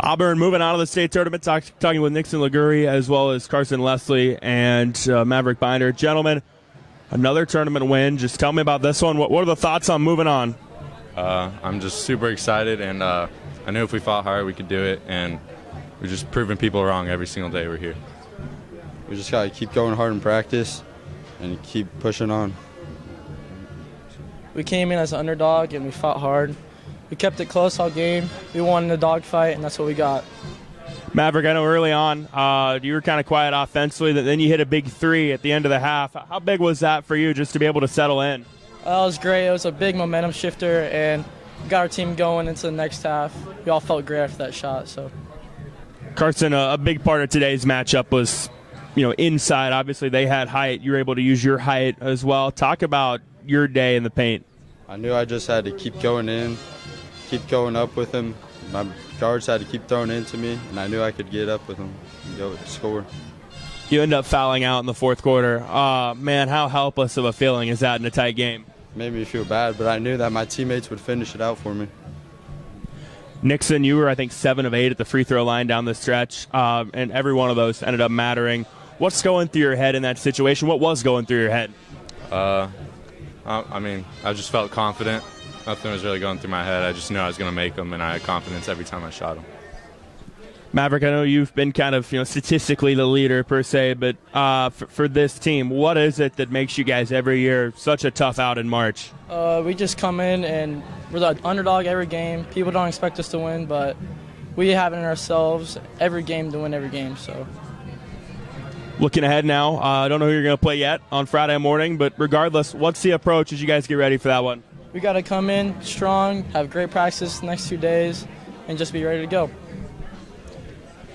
Auburn moving out of the state tournament, talking with Nixon Liguri as well as Carson Leslie and Maverick Binder. Gentlemen, another tournament win. Just tell me about this one. What are the thoughts on moving on? I'm just super excited, and I knew if we fought hard we could do it, and we're just proving people wrong every single day we're here. We just got to keep going hard in practice and keep pushing on. We came in as an underdog and we fought hard. We kept it close all game. We won in the dogfight, and that's what we got. Maverick, I know early on you were kind of quiet offensively, then you hit a big three at the end of the half. How big was that for you just to be able to settle in? It was great. It was a big momentum shifter, and got our team going into the next half. We all felt great after that shot. So, Carson, a big part of today's matchup was, inside. Obviously, they had height. You were able to use your height as well. Talk about your day in the paint. I knew I just had to keep going in, keep going up with him. My guards had to keep throwing into me, and I knew I could get up with him and go score. You end up fouling out in the fourth quarter. Man, how helpless of a feeling is that in a tight game? Made me feel bad, but I knew that my teammates would finish it out for me. Nixon, you were, I think, 7 of 8 at the free throw line down the stretch, and every one of those ended up mattering. What's going through your head in that situation? What was going through your head? I just felt confident. Nothing was really going through my head. I just knew I was going to make them, and I had confidence every time I shot them. Maverick, I know you've been kind of, statistically the leader per se, but for this team, what is it that makes you guys every year such a tough out in March? We just come in and we're the underdog every game. People don't expect us to win, but we have it in ourselves every game to win every game. So, looking ahead now, I don't know who you're going to play yet on Friday morning, but regardless, what's the approach as you guys get ready for that one? We got to come in strong, have great practice the next 2 days, and just be ready to go.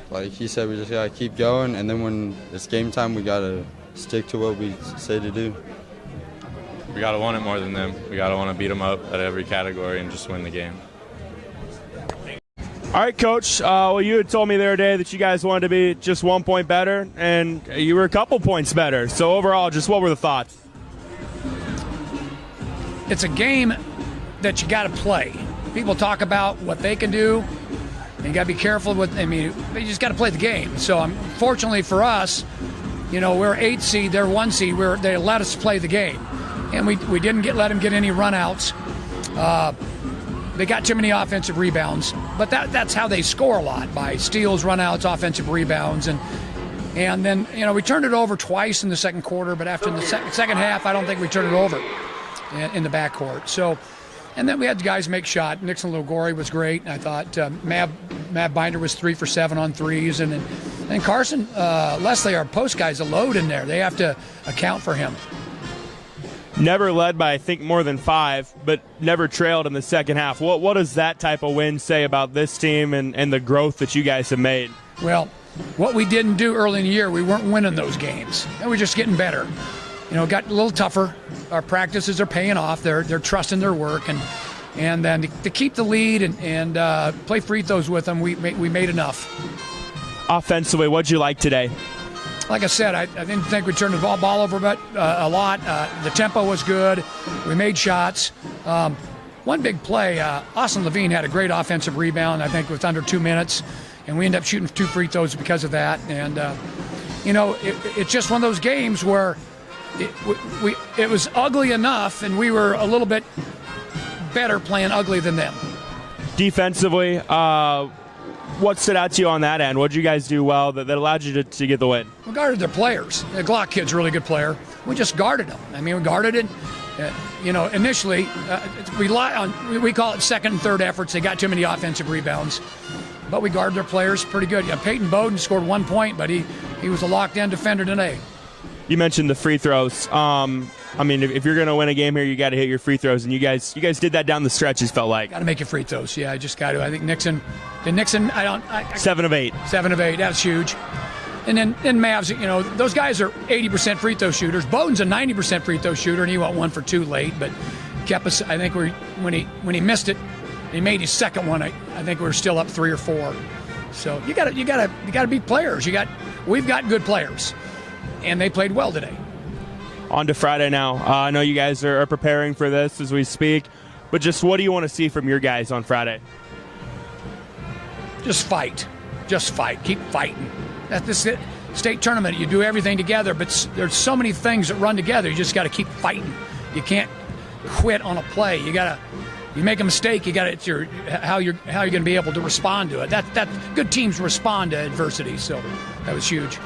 Like he said, we just got to keep going, and then when it's game time, we got to stick to what we say to do. We got to want it more than them. We got to want to beat them up at every category and just win the game. All right, Coach. Well, you had told me the other day that you guys wanted to be just 1 point better, and you were a couple points better. So overall, just what were the thoughts? It's a game that you got to play. People talk about what they can do. And you got to be careful with. You just got to play the game. So, fortunately for us, we're 8 seed, they're 1 seed. They let us play the game, and we didn't let them get any runouts. They got too many offensive rebounds, but that's how they score a lot, by steals, runouts, offensive rebounds, and then we turned it over twice in the second quarter. But after the second half, I don't think we turned it over in the backcourt. So. And then we had the guys make shot. Nixon Liguri was great. I thought Mav Binder was 3 for 7 on threes. And Carson Leslie, our post guy's a load in there. They have to account for him. Never led by, I think, more than 5, but never trailed in the second half. What does that type of win say about this team and the growth that you guys have made? Well, what we didn't do early in the year, we weren't winning those games. And we're just getting better. Got a little tougher. Our practices are paying off. They're trusting their work, and then to keep the lead and play free throws with them, we made enough. Offensively, what'd you like today? Like I said, I didn't think we turned the ball over a lot. The tempo was good. We made shots. One big play, Austin Levine had a great offensive rebound, I think, with under 2 minutes, and we ended up shooting 2 free throws because of that. And, it's just one of those games where it was ugly enough, and we were a little bit better playing ugly than them. Defensively, what stood out to you on that end? What did you guys do well that allowed you to get the win? We guarded their players. The Glock kid's a really good player. We just guarded him. We guarded it. Initially, we call it second and third efforts. They got too many offensive rebounds. But we guarded their players pretty good. Peyton Bowden scored 1 point, but he was a locked-in defender today. You mentioned the free throws. If you're going to win a game here, you got to hit your free throws, and you guys did that down the stretch. It felt like got to make your free throws. Yeah, I just got to. I think Nixon. 7 of 8. 7 of 8. That's huge. And then Mavs. Those guys are 80% free throw shooters. Bowden's a 90% free throw shooter, and he went 1 for 2 late, but kept us. I think when he missed it, he made his second one. I think we're still up 3 or 4. So you got to beat players. We've got good players. And they played well today. On to Friday now. I know you guys are preparing for this as we speak, but just what do you want to see from your guys on Friday? just fight. Just fight. Keep fighting. That's it. State tournament, you do everything together, but there's so many things that run together. You just got to keep fighting. You can't quit on a play. You make a mistake, it's how you're going to be able to respond to it. That good teams respond to adversity, so that was huge.